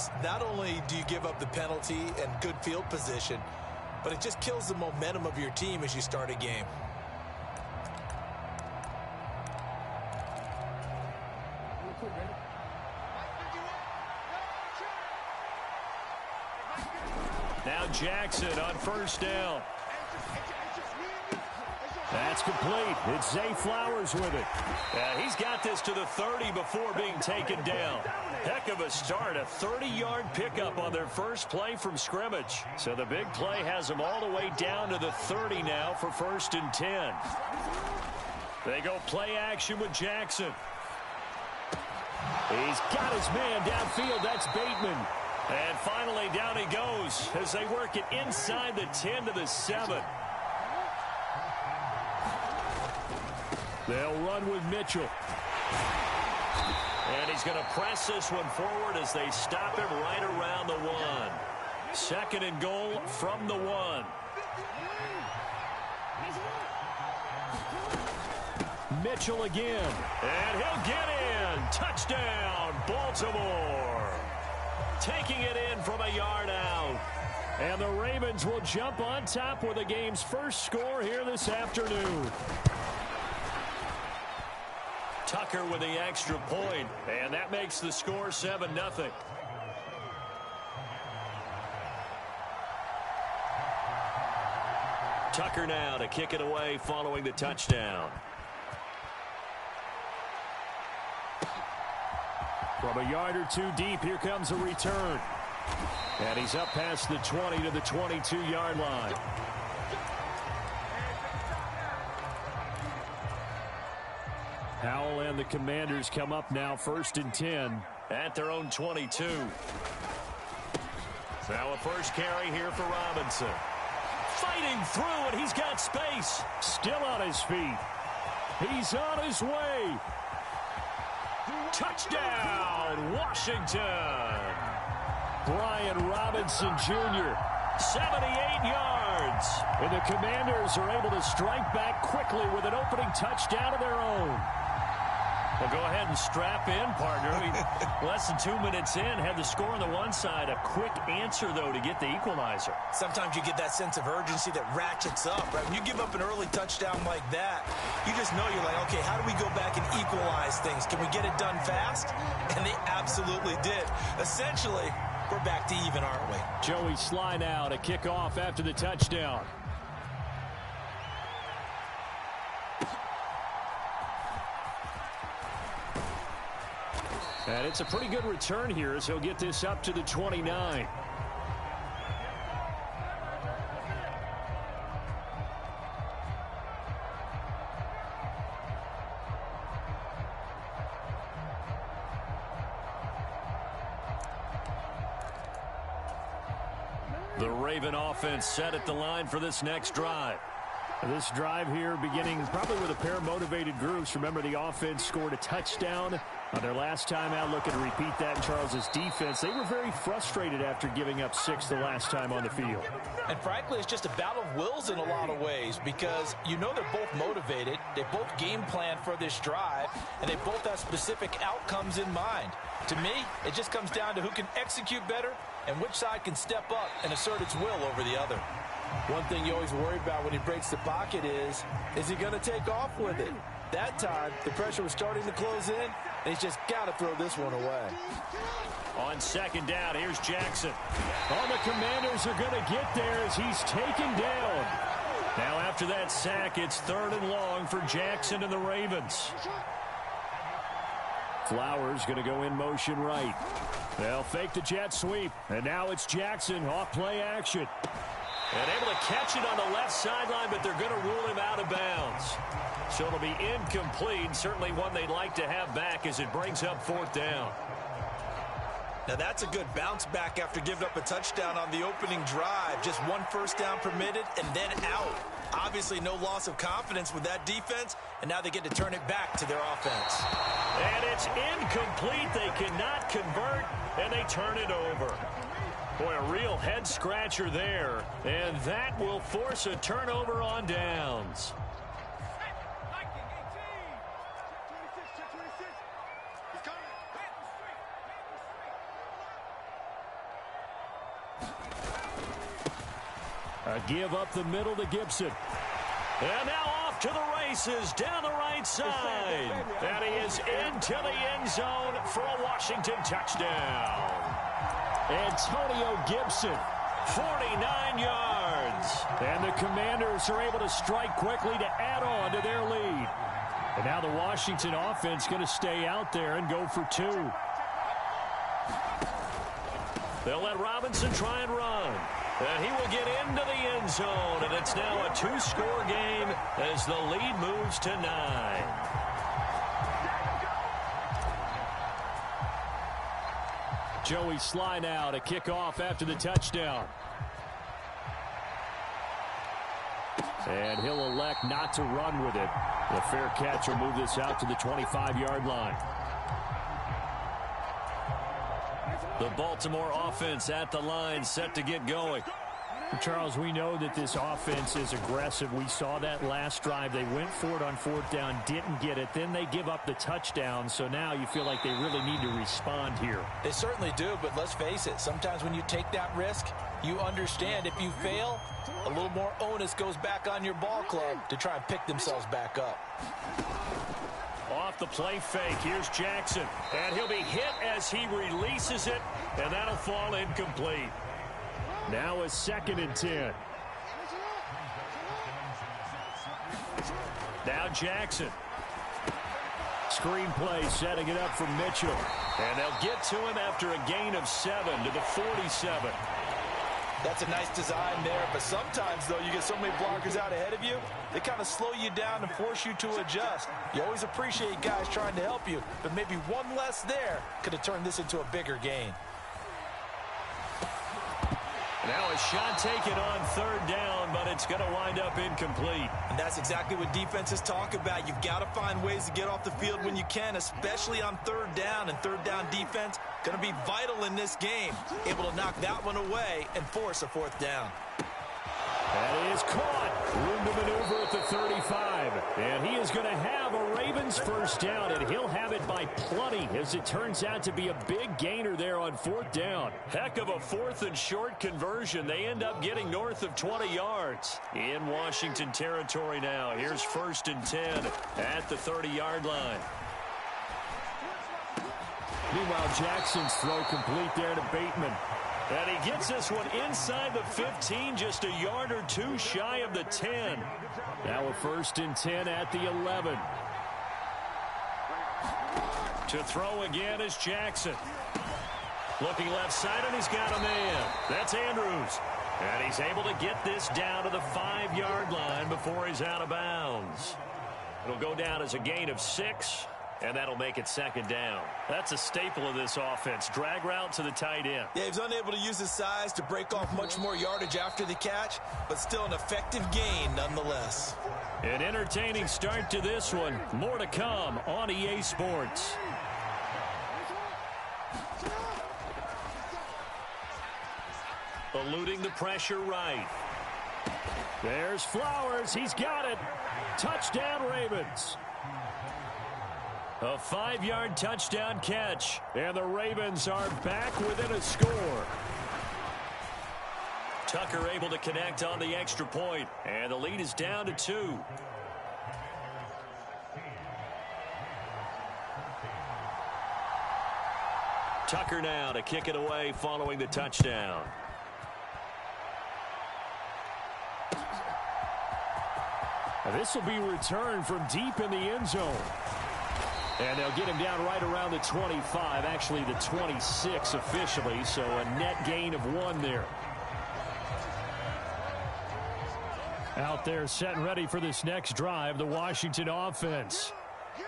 because not only do you give up the penalty and good field position, but it just kills the momentum of your team as you start a game. Now Jackson on first down. That's complete. It's Zay Flowers with it. He's got this to the 30 before being taken down. Heck of a start. A 30-yard pickup on their first play from scrimmage. So the big play has them all the way down to the 30 now for 1st and 10. They go play action with Jackson. He's got his man downfield. That's Bateman. And finally down he goes as they work it inside the 10 to the 7. They'll run with Mitchell. And he's going to press this one forward as they stop him right around the 1. 2nd and goal from the 1. Mitchell again. And he'll get in. Touchdown, Baltimore. Taking it in from a yard out. And the Ravens will jump on top with the game's first score here this afternoon. Tucker with the extra point, and that makes the score 7-0. Tucker now to kick it away following the touchdown. From a yard or two deep, here comes a return. And he's up past the 20 to the 22-yard line. Howell and the Commanders come up now 1st and 10 at their own 22. Now a first carry here for Robinson. Fighting through, and he's got space. Still on his feet. He's on his way. Touchdown, Washington. Brian Robinson Jr., 78 yards. And the Commanders are able to strike back quickly with an opening touchdown of their own. Well, go ahead and strap in, partner. Less than 2 minutes in, had the score on the one side. A quick answer, though, to get the equalizer. Sometimes you get that sense of urgency that ratchets up, right? When you give up an early touchdown like that, you just know you're like, okay, how do we go back and equalize things? Can we get it done fast? And they absolutely did. Essentially, we're back to even, aren't we? Joey Sly now to kick off after the touchdown. And it's a pretty good return here as he'll get this up to the 29. The Raven offense set at the line for this next drive. This drive here beginning probably with a pair of motivated groups. Remember, the offense scored a touchdown on their last time out. Looking to repeat that in Charles's defense. They were very frustrated after giving up 6 the last time on the field. And frankly, it's just a battle of wills in a lot of ways because you know they're both motivated. They both game plan for this drive, and they both have specific outcomes in mind. To me, it just comes down to who can execute better and which side can step up and assert its will over the other. One thing you always worry about when he breaks the pocket is he going to take off with it? That time, the pressure was starting to close in, and he's just got to throw this one away. On second down, here's Jackson. Oh, the Commanders are going to get there as he's taken down. Now after that sack, it's 3rd and long for Jackson and the Ravens. Flowers going to go in motion right. They'll fake the jet sweep, and now it's Jackson off play action. And able to catch it on the left sideline, but they're going to rule him out of bounds. So it'll be incomplete. Certainly one they'd like to have back as it brings up 4th down. Now that's a good bounce back after giving up a touchdown on the opening drive. Just 1 first down permitted and then out. Obviously no loss of confidence with that defense, and now they get to turn it back to their offense. And it's incomplete. They cannot convert, and they turn it over. Boy, a real head-scratcher there, and that will force a turnover on downs. A give up the middle to Gibson. And now off to the races down the right side. And he is into the end zone for a Washington touchdown. Antonio Gibson, 49 yards. And the Commanders are able to strike quickly to add on to their lead. And now the Washington offense going to stay out there and go for two. They'll let Robinson try and run. And he will get into the end zone. And it's now a two-score game as the lead moves to 9. Joey Sly now to kick off after the touchdown. And he'll elect not to run with it. The fair catch will move this out to the 25-yard line. The Baltimore offense at the line, set to get going. Charles, we know that this offense is aggressive. We saw that last drive. They went for it on fourth down, didn't get it. Then they give up the touchdown. So now you feel like they really need to respond here. They certainly do, but let's face it. Sometimes when you take that risk, you understand if you fail, a little more onus goes back on your ball club to try and pick themselves back up. Off the play fake, here's Jackson. And he'll be hit as he releases it, and that'll fall incomplete. Now a 2nd and 10. Now Jackson. Screen play setting it up for Mitchell. And they'll get to him after a gain of 7 to the 47. That's a nice design there, but sometimes, though, you get so many blockers out ahead of you, they kind of slow you down and force you to adjust. You always appreciate guys trying to help you, but maybe one less there could have turned this into a bigger gain. Now a shot taken on 3rd down, but it's going to wind up incomplete. And that's exactly what defenses talk about. You've got to find ways to get off the field when you can, especially on 3rd down. And 3rd down defense going to be vital in this game. Able to knock that one away and force a 4th down. That is caught. Room to maneuver at the 35. And he is going to have a Ravens first down, and he'll have it by plenty as it turns out to be a big gainer there on 4th down. Heck of a 4th and short conversion. They end up getting north of 20 yards. In Washington territory now. Here's 1st and 10 at the 30-yard line. Meanwhile, Jackson's throw complete there to Bateman. And he gets this one inside the 15, just a yard or two shy of the 10. Now a 1st and 10 at the 11. To throw again is Jackson. Looking left side, and he's got a man. That's Andrews. And he's able to get this down to the 5-yard line before he's out of bounds. It'll go down as a gain of 6. And that'll make it 2nd down. That's a staple of this offense. Drag route to the tight end. Yeah, he's unable to use his size to break off much more yardage after the catch, but still an effective gain nonetheless. An entertaining start to this one. More to come on EA Sports. Eluding the pressure right. There's Flowers. He's got it. Touchdown, Ravens. A 5-yard touchdown catch, and the Ravens are back within a score. Tucker able to connect on the extra point, and the lead is down to 2. Tucker now to kick it away following the touchdown. Now this will be returned from deep in the end zone. And they'll get him down right around the 25, actually the 26 officially, so a net gain of 1 there. Out there set and ready for this next drive, the Washington offense.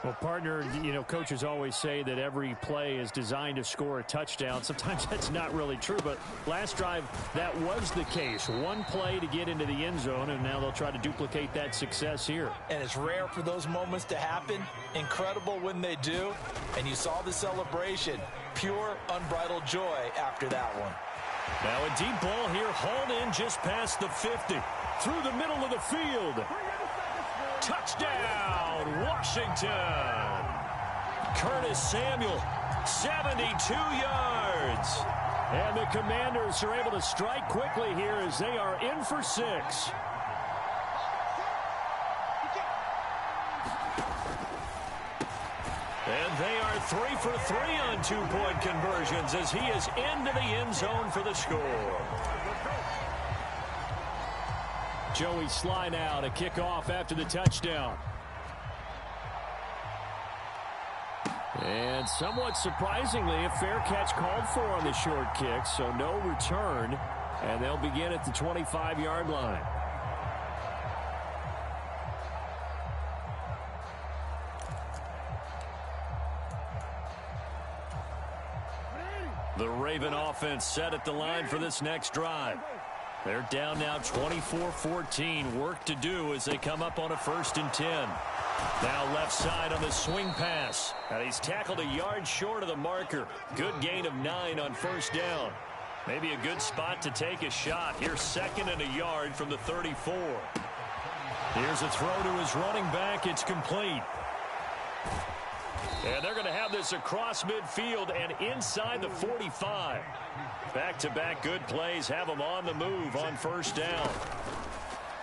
Well, partner, you know, coaches always say that every play is designed to score a touchdown. Sometimes that's not really true, but last drive, that was the case. 1 play to get into the end zone, and now they'll try to duplicate that success here. And it's rare for those moments to happen. Incredible when they do. And you saw the celebration. Pure, unbridled joy after that one. Now a deep ball here, hauled in just past the 50. Through the middle of the field. Touchdown, Washington. Curtis Samuel, 72 yards. And the Commanders are able to strike quickly here as they are in for 6. And they are 3 for 3 on two-point conversions as he is into the end zone for the score. Joey Sly now to kick off after the touchdown. And somewhat surprisingly, a fair catch called for on the short kick, so no return, and they'll begin at the 25-yard line. The Raven offense set at the line for this next drive. They're down now 24-14. Work to do as they come up on a 1st and 10. Now left side on the swing pass. And he's tackled a yard short of the marker. Good gain of 9 on 1st down. Maybe a good spot to take a shot. Here's 2nd and a yard from the 34. Here's a throw to his running back. It's complete. And they're going to have this across midfield and inside the 45. Back-to-back good plays have them on the move on 1st down.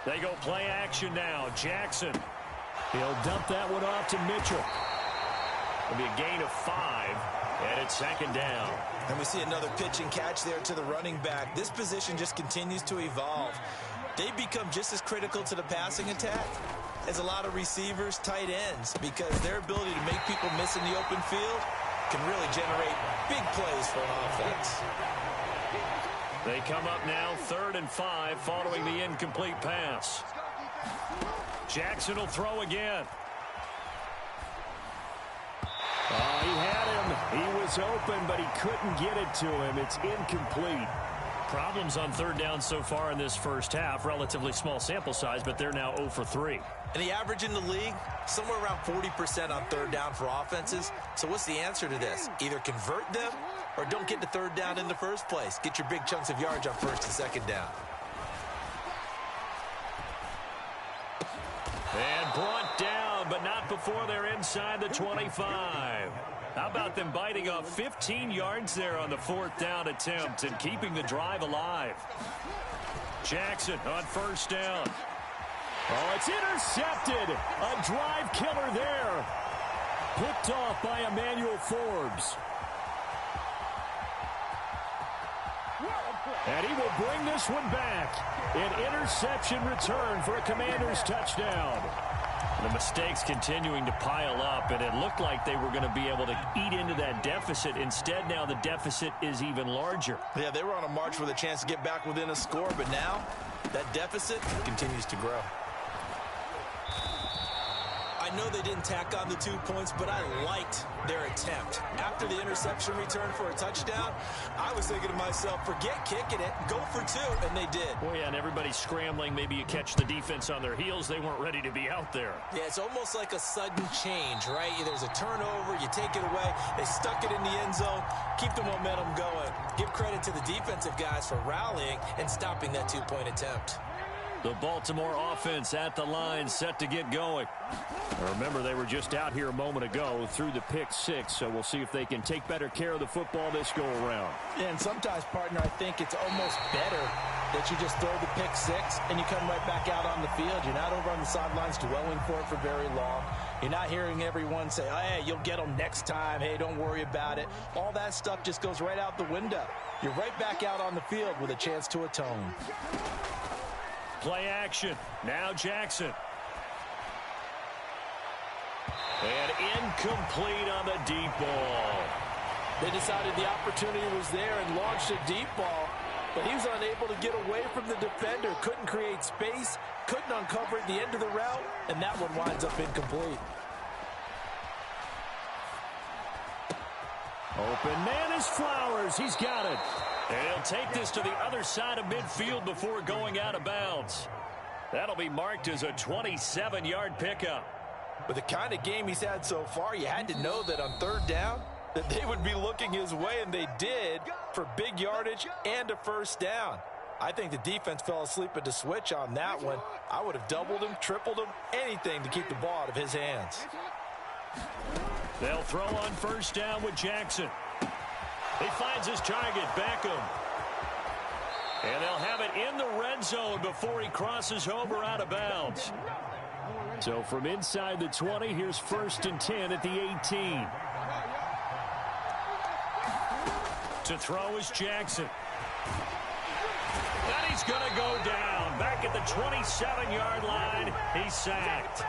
They go play action now. Jackson. He'll dump that one off to Mitchell. It'll be a gain of 5, and it's 2nd down. And we see another pitch and catch there to the running back. This position just continues to evolve. They become just as critical to the passing attack as a lot of receivers, tight ends, because their ability to make people miss in the open field can really generate big plays for an offense. They come up now 3rd and 5 following the incomplete pass. Jackson will throw again. Oh, he had him. He was open, but he couldn't get it to him. It's incomplete. Problems on 3rd down so far in this first half. Relatively small sample size, but they're now 0 for 3. And the average in the league, somewhere around 40% on 3rd down for offenses. So what's the answer to this? Either convert them or don't get to 3rd down in the first place. Get your big chunks of yards on 1st and 2nd down. And brought down, but not before they're inside the 25. How about them biting off 15 yards there on the 4th down attempt and keeping the drive alive? Jackson on 1st down. Oh, it's intercepted. A drive killer there. Picked off by Emmanuel Forbes. And he will bring this one back. An interception return for a Commanders touchdown. The mistakes continuing to pile up, and it looked like they were going to be able to eat into that deficit. Instead, now the deficit is even larger. Yeah, they were on a march with a chance to get back within a score, but now that deficit continues to grow. I know they didn't tack on the 2 points, but I liked their attempt. After the interception return for a touchdown, I was thinking to myself, forget kicking it, go for 2, and they did. Oh, yeah, and everybody's scrambling. Maybe you catch the defense on their heels. They weren't ready to be out there. Yeah, it's almost like a sudden change, right? There's a turnover, you take it away, they stuck it in the end zone, keep the momentum going. Give credit to the defensive guys for rallying and stopping that 2-point attempt. The Baltimore offense at the line, set to get going. Remember, they were just out here a moment ago through the pick 6, so we'll see if they can take better care of the football this go-around. Yeah, and sometimes, partner, I think it's almost better that you just throw the pick 6 and you come right back out on the field. You're not over on the sidelines dwelling for it for very long. You're not hearing everyone say, oh, hey, you'll get them next time. Hey, don't worry about it. All that stuff just goes right out the window. You're right back out on the field with a chance to atone. Play action. Now Jackson. And incomplete on the deep ball. They decided the opportunity was there and launched a deep ball, but he was unable to get away from the defender. Couldn't create space, couldn't uncover at the end of the route, and that one winds up incomplete. Open man is Flowers. He's got it. And he'll take this to the other side of midfield before going out of bounds. That'll be marked as a 27-yard pickup. With the kind of game he's had so far, you had to know that on 3rd down, that they would be looking his way, and they did, for big yardage and a 1st down. I think the defense fell asleep at the switch on that one. I would have doubled him, tripled him, anything to keep the ball out of his hands. They'll throw on 1st down with Jackson. He finds his target, Beckham. And they'll have it in the red zone before he crosses over out of bounds. So from inside the 20, here's 1st and 10 at the 18. To throw is Jackson. And he's going to go down. Back at the 27-yard line, he's sacked.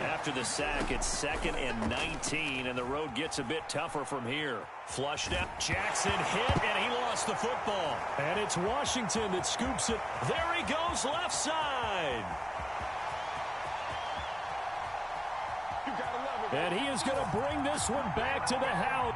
After the sack, it's 2nd and 19, and the road gets a bit tougher from here. Flushed out. Jackson hit, and he lost the football. And it's Washington that scoops it. There he goes, left side. And he is going to bring this one back to the house.